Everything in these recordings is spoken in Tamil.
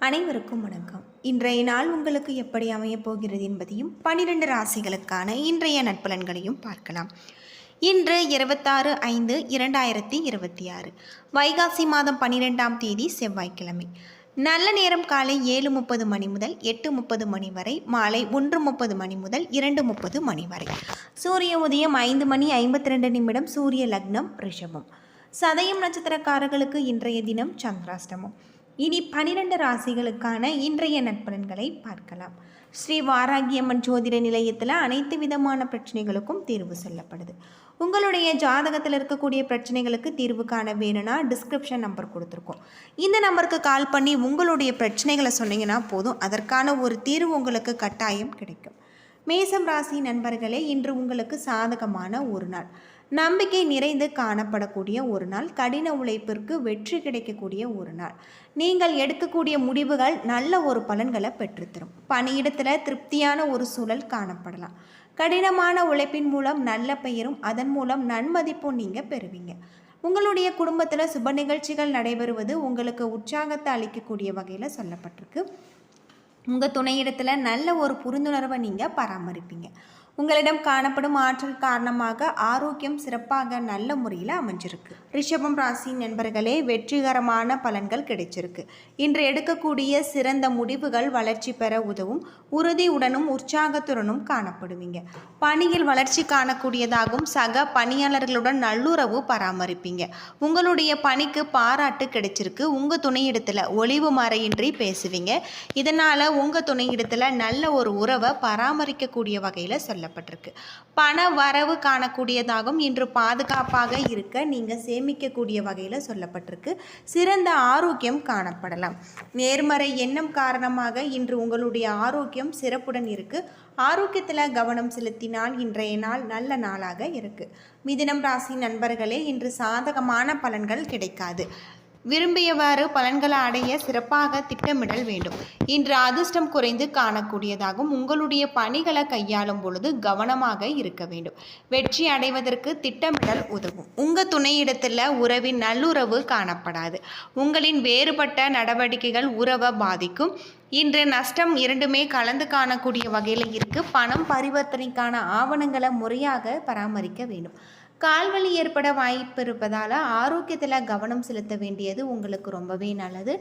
அனைவருக்கும் வணக்கம். இன்றைய நாள் உங்களுக்கு எப்படி அமையப் போகிறது என்பதையும் 12 ராசிகளுக்கான இன்றைய நட்பலன்களையும் பார்க்கலாம். இன்று 26/5/2026 வைகாசி மாதம் 12ஆம் தேதி செவ்வாய்க்கிழமை. நல்ல நேரம் காலை 7:30 மணி முதல் 8:30 மணி வரை, மாலை 1:30 மணி முதல் 2:30 மணி வரை. சூரிய உதயம் 5:52 சூரிய லக்னம் ரிஷபம். சதயம் நட்சத்திரக்காரர்களுக்கு இன்றைய தினம் சந்திராஷ்டமம். இனி 12 ராசிகளுக்கான இன்றைய நட்பலன்களை பார்க்கலாம். ஸ்ரீ வாராகியம்மன் ஜோதிட நிலையத்தில் அனைத்து விதமான பிரச்சனைகளுக்கும் தீர்வு சொல்லப்படுது. உங்களுடைய ஜாதகத்தில் இருக்கக்கூடிய பிரச்சனைகளுக்கு தீர்வு காண வேணும்னா டிஸ்கிரிப்ஷன் நம்பர் கொடுத்துருக்கோம். இந்த நம்பருக்கு கால் பண்ணி உங்களுடைய பிரச்சனைகளை சொன்னீங்கன்னா போதும், அதற்கான ஒரு தீர்வு உங்களுக்கு கட்டாயம் கிடைக்கும். மேசம் ராசி நண்பர்களே, இன்று உங்களுக்கு சாதகமான ஒரு நாள், நம்பிக்கை நிறைந்து காணப்படக்கூடிய ஒரு நாள், கடின உழைப்பிற்கு வெற்றி கிடைக்கக்கூடிய ஒரு நாள். நீங்கள் எடுக்கக்கூடிய முடிவுகள் நல்ல ஒரு பலன்களை பெற்றுத்தரும். பணியிடத்தில் திருப்தியான ஒரு சூழல் காணப்படலாம். கடினமான உழைப்பின் மூலம் நல்ல பெயரும் அதன் மூலம் நன்மதிப்பும் நீங்கள் பெறுவீங்க. உங்களுடைய குடும்பத்தில் சுப நிகழ்ச்சிகள் நடைபெறுவது உங்களுக்கு உற்சாகத்தை அளிக்கக்கூடிய வகையில் சொல்லப்பட்டிருக்கு. உங்கள் துணையிடத்தில் நல்ல ஒரு புரிந்துணர்வை நீங்கள் பராமரிப்பீங்க. உங்களிடம் காணப்படும் ஆற்றல் காரணமாக ஆரோக்கியம் சிறப்பாக நல்ல முறையில் அமைஞ்சிருக்கு. ரிஷபம் ராசி நண்பர்களே, வெற்றிகரமான பலன்கள் கிடைச்சிருக்கு. இன்று எடுக்கக்கூடிய சிறந்த முடிவுகள் வளர்ச்சி பெற உதவும். உறுதியுடனும் உற்சாகத்துடனும் காணப்படுவீங்க. பணியில் வளர்ச்சி காணக்கூடியதாகவும் சக பணியாளர்களுடன் நல்லுறவு பராமரிப்பீங்க. உங்களுடைய பணிக்கு பாராட்டு கிடைச்சிருக்கு. உங்கள் துணையிடத்தில் ஒளிவு மறையின்றி பேசுவீங்க. இதனால் உங்கள் துணையிடத்தில் நல்ல ஒரு உறவை பராமரிக்கக்கூடிய வகையில் சொல்லப்பட்டிருக்கு. பண வரவு காணக்கூடியதாகவும் இன்று பாதுகாப்பாக இருக்க நீங்கள் சேமிக்கக்கூடிய வகையில் சொல்லப்பட்டிருக்கு. சிறந்த ஆரோக்கியம் காணப்படலாம். நேர்மறை எண்ணம் காரணமாக இன்று உங்களுடைய ஆரோக்கியம் சிறப்புடன் இருக்கு. ஆரோக்கியத்தில் கவனம் செலுத்தினால் இன்றைய நாள் நல்ல நாளாக இருக்கு. மிதுனம் ராசி நண்பர்களே, இன்று சாதகமான பலன்கள் கிடைக்காது. விரும்பியவாறு பலன்களை அடைய சிறப்பாக திட்டமிடல் வேண்டும். இன்று அதிர்ஷ்டம் குறைந்து காணக்கூடியதாகவும் உங்களுடைய பணிகளை கையாளும் பொழுது கவனமாக இருக்க வேண்டும். வெற்றி அடைவதற்கு திட்டமிடல் உதவும். உங்கள் துணையிடத்தில் உறவின் நல்லுறவு காணப்படாது. உங்களின் வேறுபட்ட நடவடிக்கைகள் உறவை பாதிக்கும். இன்று நஷ்டம் இரண்டுமே கலந்து காணக்கூடிய வகையில் இருக்குது. பணம் பரிவர்த்தனைக்கான ஆவணங்களை முறையாக பராமரிக்க வேண்டும். கால்வலி ஏற்பட வாய்ப்பு இருப்பதால் ஆரோக்கியத்தில் கவனம் செலுத்த வேண்டியது உங்களுக்கு ரொம்பவே நல்லது.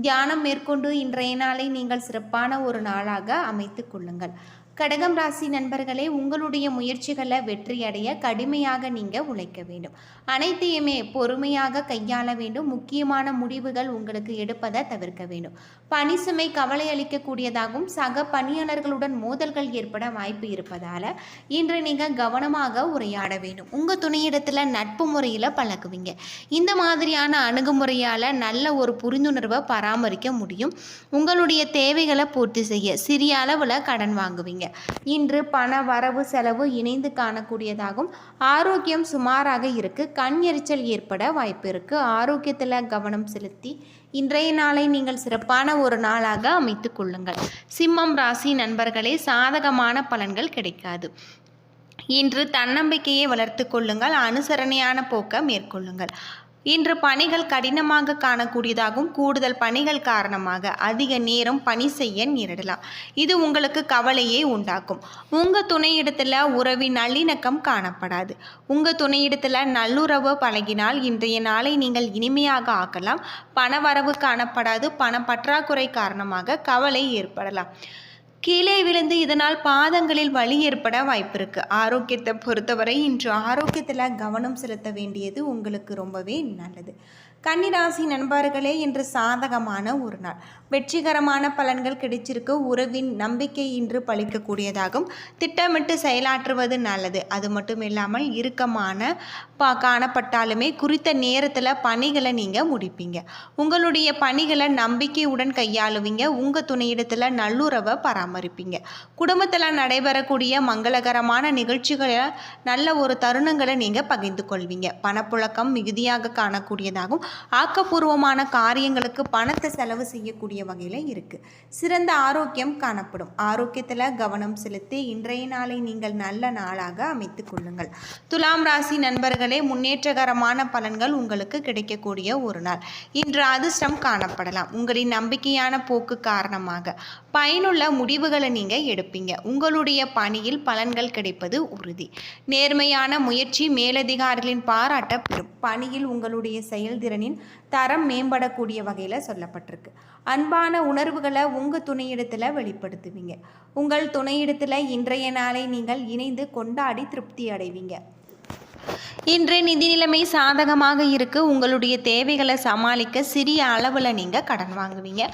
தியானம் மேற்கொண்டு இன்றைய நாளை நீங்கள் சிறப்பான ஒரு நாளாக அமைத்து கொள்ளுங்கள். கடகம் ராசி நண்பர்களே, உங்களுடைய முயற்சிகளை வெற்றியடைய கடுமையாக நீங்கள் உழைக்க வேண்டும். அனைத்தையுமே பொறுமையாக கையாள வேண்டும். முக்கியமான முடிவுகள் உங்களுக்கு எடுப்பதை தவிர்க்க வேண்டும். பணி சுமை கவலை அளிக்கக்கூடியதாகவும் சக பணியாளர்களுடன் மோதல்கள் ஏற்பட வாய்ப்பு இருப்பதால் இன்று நீங்கள் கவனமாக உரையாட வேண்டும். உங்கள் துணையிடத்தில் நட்பு முறையில் பழகுவீங்க. இந்த மாதிரியான அணுகுமுறையால் நல்ல ஒரு புரிந்துணர்வை பராமரிக்க முடியும். உங்களுடைய தேவைகளை பூர்த்தி செய்ய சிறிய அளவில் கடன் வாங்குவீங்க. இன்று பண வரவு செலவு இணைந்து காணக்கூடியதாகும். ஆரோக்கியம் சுமாராக இருக்கு. கண் எரிச்சல் ஏற்பட வாய்ப்பு இருக்கு. ஆரோக்கியத்தில் கவனம் செலுத்தி இன்றைய நாளை நீங்கள் சிறப்பான ஒரு நாளாக அமைத்து கொள்ளுங்கள். சிம்மம் ராசி நண்பர்களே, சாதகமான பலன்கள் கிடைக்காது. இன்று தன்னம்பிக்கையை வளர்த்து கொள்ளுங்கள். அனுசரணையான போக்கை மேற்கொள்ளுங்கள். இன்று பணிகள் கடினமாக காணக்கூடியதாகவும் கூடுதல் பணிகள் காரணமாக அதிக நேரம் பணி செய்ய நேரிடலாம். இது உங்களுக்கு கவலையை உண்டாக்கும். உங்கள் துணையிடத்தில் உறவின் நல்லிணக்கம் காணப்படாது. உங்கள் துணையிடத்தில் நல்லுறவு பழகினால் இன்றைய நாளை நீங்கள் இனிமையாக ஆக்கலாம். பண வரவு காணப்படாது. பண பற்றாக்குறை காரணமாக கவலை ஏற்படலாம். கீழே விழுந்து இதனால் பாதங்களில் வலி ஏற்பட வாய்ப்பு இருக்குது. ஆரோக்கியத்தை பொறுத்தவரை இன்று ஆரோக்கியத்தில் கவனம் செலுத்த வேண்டியது உங்களுக்கு ரொம்பவே நல்லது. கன்னிராசி நண்பர்களே, இன்று சாதகமான ஒரு நாள், வெற்றிகரமான பலன்கள் கிடைச்சிருக்கு. உறவின் நம்பிக்கை இன்று பழிக்கக்கூடியதாகும். திட்டமிட்டு செயலாற்றுவது நல்லது. அது மட்டும் இல்லாமல் இறுக்கமான காணப்பட்டாலுமே குறித்த நேரத்தில் பணிகளை நீங்கள் முடிப்பீங்க. உங்களுடைய பணிகளை நம்பிக்கையுடன் கையாளுவீங்க. உங்கள் துணையிடத்தில் நல்லுறவை பராமரிப்பீங்க. குடும்பத்தில் நடைபெறக்கூடிய மங்களகரமான நிகழ்ச்சிகளை நல்ல ஒரு தருணங்களை நீங்கள் பகிர்ந்து கொள்வீங்க. பணப்புழக்கம் மிகுதியாக காணக்கூடியதாகும். ஆக்கப்பூர்வமான காரியங்களுக்கு பணத்தை செலவு செய்யக்கூடிய வகையில் இருக்குது. சிறந்த ஆரோக்கியம் காணப்படும். ஆரோக்கியத்தில் கவனம் செலுத்தி இன்றைய நாளை நீங்கள் நல்ல நாளாக அமைத்து கொள்ளுங்கள். துலாம் ராசி நண்பர்களே, முன்னேற்றகரமான பலன்கள் உங்களுக்கு கிடைக்கக்கூடிய ஒரு நாள். இன்று அதிர்ஷ்டம் காணப்படலாம். உங்களின் நம்பிக்கையான போக்கு காரணமாக பயனுள்ள முடிவுகளை நீங்கள் எடுப்பீங்க. உங்களுடைய பணியில் பலன்கள் கிடைப்பது உறுதி. நேர்மையான முயற்சி மேலதிகாரிகளின் பாராட்ட பெறும். பணியில் உங்களுடைய செயல்திறனின் தரம் மேம்படக்கூடிய வகையில் சொல்லப்பட்டிருக்கு. அன்பான உணர்வுகளை உங்கள் துணையிடத்தில் வெளிப்படுத்துவீங்க. உங்கள் துணையிடத்தில் இன்றைய நாளை நீங்கள் இணைந்து கொண்டாடி திருப்தி அடைவீங்க. இன்று நிதி நிலைமை சாதகமாக இருக்கு. உங்களுடைய தேவைகளை சமாளிக்க சிறிய அளவில் நீங்கள் கடன் வாங்குவீங்க.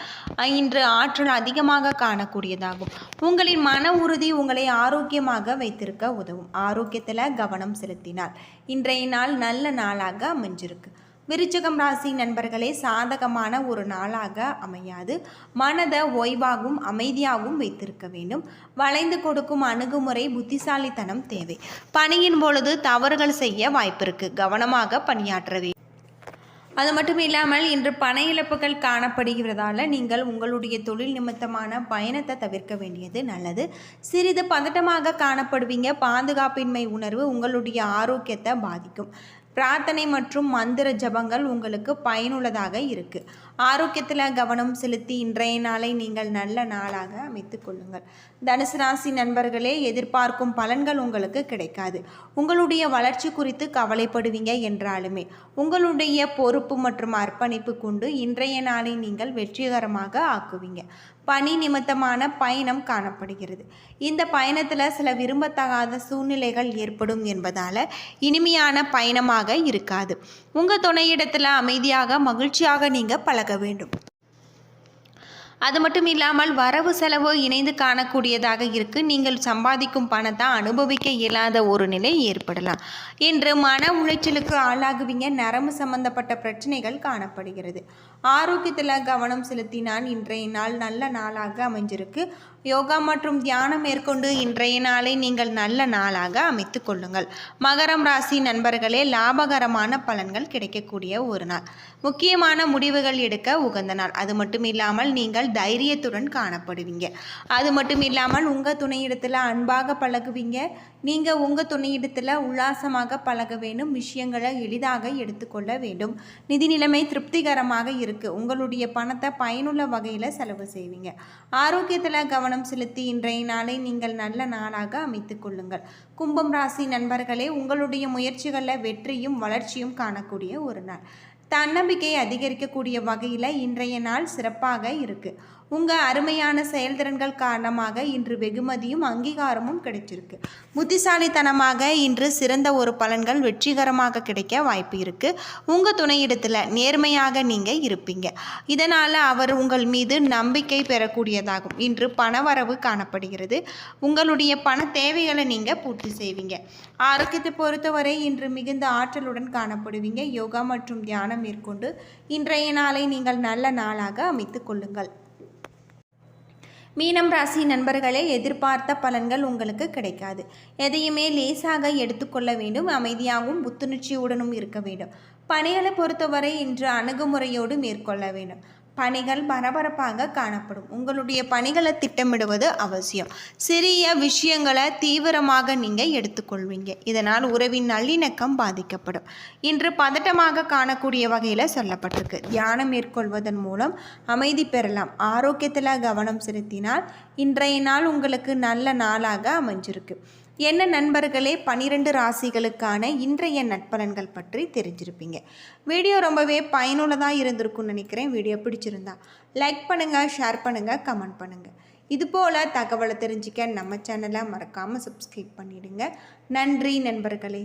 இன்று ஆற்றல் அதிகமாக காணக்கூடியதாகும். உங்களின் மன உறுதி உங்களை ஆரோக்கியமாக வைத்திருக்க உதவும். ஆரோக்கியத்தில் கவனம் செலுத்தினால் இன்றைய நாள் நல்ல நாளாக அமைஞ்சிருக்கு. விருச்சிகம் ராசி நண்பர்களே, சாதகமான ஒரு நாளாக அமையாது. மனதை ஓய்வாகவும் அமைதியாகவும் வைத்திருக்க வேண்டும். வளைந்து கொடுக்கும் அணுகுமுறை புத்திசாலித்தனம் தேவை. பணியின் பொழுது தவறுகள் செய்ய வாய்ப்பிருக்கு. கவனமாக பணியாற்ற வேண்டும். அது மட்டும் இல்லாமல் இன்று பண இழப்புகள் காணப்படுகிறதால நீங்கள் உங்களுடைய தொழில் நிமித்தமான பயணத்தை தவிர்க்க வேண்டியது நல்லது. சிறிது பதட்டமாக காணப்படுவீங்க. பாதுகாப்பின்மை உணர்வு உங்களுடைய ஆரோக்கியத்தை பாதிக்கும். பிரார்த்தனை மற்றும் மந்திர ஜபங்கள் உங்களுக்கு பயனுள்ளதாக இருக்குது. ஆரோக்கியத்தில் கவனம் செலுத்தி இன்றைய நாளை நீங்கள் நல்ல நாளாக அமைத்து கொள்ளுங்கள். தனுசு ராசி நண்பர்களே, எதிர்பார்க்கும் பலன்கள் உங்களுக்கு கிடைக்காது. உங்களுடைய வளர்ச்சி குறித்து கவலைப்படுவீங்க என்றாலுமே உங்களுடைய பொறுப்பு மற்றும் அர்ப்பணிப்பு கொண்டு இன்றைய நாளை நீங்கள் வெற்றிகரமாக ஆக்குவீங்க. பணி நிமித்தமான பயணம் காணப்படுகிறது. இந்த பயணத்தில் சில விரும்பத்தகாத சூழ்நிலைகள் ஏற்படும் என்பதால் இனிமையான பயணமாக இருக்காது. உங்கள் துணையிடத்தில் அமைதியாக மகிழ்ச்சியாக நீங்கள் பழக வேண்டும். அது மட்டும் இல்லாமல் வரவு செலவு இணைந்து காணக்கூடியதாக இருக்குது. நீங்கள் சம்பாதிக்கும் பணத்தை அனுபவிக்க இயலாத ஒரு நிலை ஏற்படலாம். இன்று மன உளைச்சலுக்கு ஆளாகுவீங்க. நரம்பு சம்பந்தப்பட்ட பிரச்சனைகள் காணப்படுகிறது. ஆரோக்கியத்தில் கவனம் செலுத்தினால் இன்றைய நாள் நல்ல நாளாக அமைஞ்சிருக்கு. யோகா மற்றும் தியானம் மேற்கொண்டு இன்றைய நாளை நீங்கள் நல்ல நாளாக அமைத்து கொள்ளுங்கள். மகரம் ராசி நண்பர்களே, லாபகரமான பலன்கள் கிடைக்கக்கூடிய ஒரு நாள். முக்கியமான முடிவுகள் எடுக்க உகந்த நாள். அது மட்டும் இல்லாமல் நீங்கள் தைரியத்துடன் காணப்படுவீங்க. அது மட்டும் இல்லாமல் உங்கள் துணையிடத்தில் அன்பாக பழகுவீங்க. நீங்கள் உங்கள் துணையிடத்தில் உல்லாசமாக பழக வேண்டும். விஷயங்களை எளிதாக எடுத்துக்கொள்ள வேண்டும். நிதி நிலைமை திருப்திகரமாக இருக்குது. உங்களுடைய பணத்தை பயனுள்ள வகையில் செலவு செய்வீங்க. ஆரோக்கியத்தில் கவனம் செலுத்தி இன்றைய நாளை நீங்கள் நல்ல நாளாக அமைத்து கொள்ளுங்கள். கும்பம் ராசி நண்பர்களே, உங்களுடைய முயற்சிகளில் வெற்றியும் வளர்ச்சியும் காணக்கூடிய ஒரு நாள். தன்னம்பிக்கையை அதிகரிக்கக்கூடிய வகையில் இன்றைய நாள் சிறப்பாக இருக்குது. உங்கள் அருமையான செயல்திறன்கள் காரணமாக இன்று வெகுமதியும் அங்கீகாரமும் கிடைச்சிருக்கு. புத்திசாலித்தனமாக இன்று சிறந்த ஒரு பலன்கள் வெற்றிகரமாக கிடைக்க வாய்ப்பு இருக்குது. உங்கள் துணையிடத்தில் நேர்மையாக நீங்கள் இருப்பீங்க. இதனால் அவர் உங்கள் மீது நம்பிக்கை பெறக்கூடியதாகும். இன்று பணவரவு காணப்படுகிறது. உங்களுடைய பண தேவைகளை நீங்கள் பூர்த்தி செய்வீங்க. ஆரோக்கியத்தை பொறுத்தவரை இன்று மிகுந்த ஆற்றலுடன் காணப்படுவீங்க. யோகா மற்றும் தியானம் மேற்கொண்டு இன்றைய நாளை நீங்கள் நல்ல நாளாக அமைத்து கொள்ளுங்கள். மீனம் ராசி நண்பர்களே, எதிர்பார்த்த பலன்கள் உங்களுக்கு கிடைக்காது. எதையுமே லேசாக எடுத்துக்கொள்ள வேண்டும். அமைதியாகவும் புத்துணர்ச்சியுடனும் இருக்க வேண்டும். பணிகளை பொறுத்தவரை இன்று அணுகுமுறையோடு மேற்கொள்ள வேண்டும். பணிகள் பரபரப்பாக காணப்படும். உங்களுடைய பணிகளை திட்டமிடுவது அவசியம். சிறிய விஷயங்களை தீவிரமாக நீங்கள் எடுத்துக்கொள்வீங்க. இதனால் உறவின் நல்லிணக்கம் பாதிக்கப்படும். இன்று பதட்டமாக காணக்கூடிய வகையில் சொல்லப்பட்டிருக்கு. தியானம் மேற்கொள்வதன் மூலம் அமைதி பெறலாம். ஆரோக்கியத்தில் கவனம் செலுத்தினால் இன்றைய நாள் உங்களுக்கு நல்ல நாளாக அமைஞ்சிருக்கு. என்ன நண்பர்களே, 12 ராசிகளுக்கான இன்றைய நட்பலன்கள் பற்றி தெரிஞ்சிருப்பீங்க. வீடியோ ரொம்பவே பயனுள்ளதாக இருந்திருக்கும்னு நினைக்கிறேன். வீடியோ பிடிச்சிருந்தா லைக் பண்ணுங்கள், ஷேர் பண்ணுங்கள், கமெண்ட் பண்ணுங்கள். இதுபோல் தகவலை தெரிஞ்சிக்க நம்ம சேனலை மறக்காமல் சப்ஸ்கிரைப் பண்ணிவிடுங்க. நன்றி நண்பர்களே.